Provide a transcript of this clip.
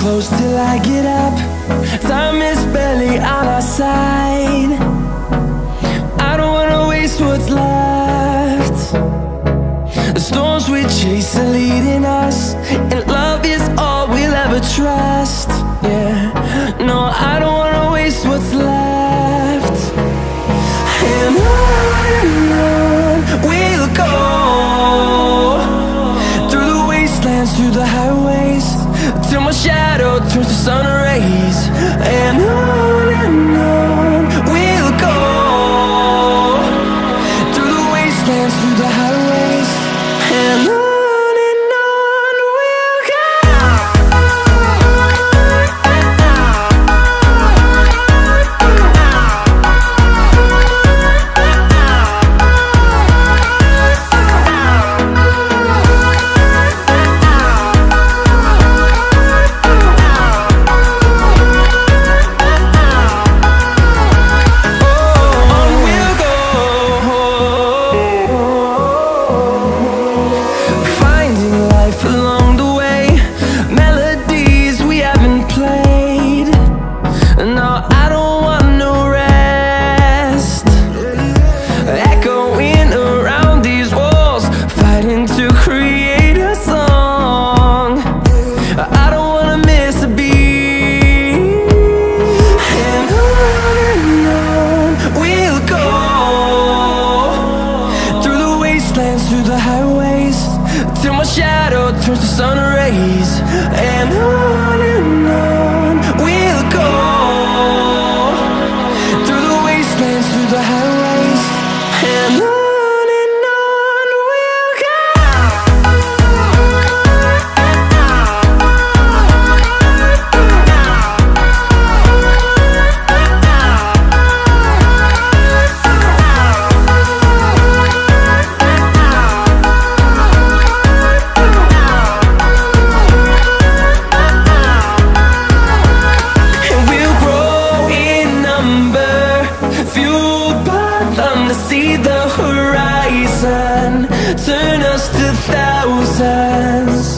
close till I get up. Time is barely on our side. I don't wanna waste what's left. The storms we chase are leading us, and love is all we'll ever trust. Yeah, no, I don't wanna waste what's left. And on we'll go, through the wastelands, through the highways, till my shadow turns to sun rays. And on we'll go, through the wastelands, through the highways, and on. To create a song, I don't wanna miss a beat. And on we'll go, through the wastelands, through the highways, till my shadow turns to sun rays. And on we'll go, through the wastelands, through the highways, and on. See the horizon turn us to thousands.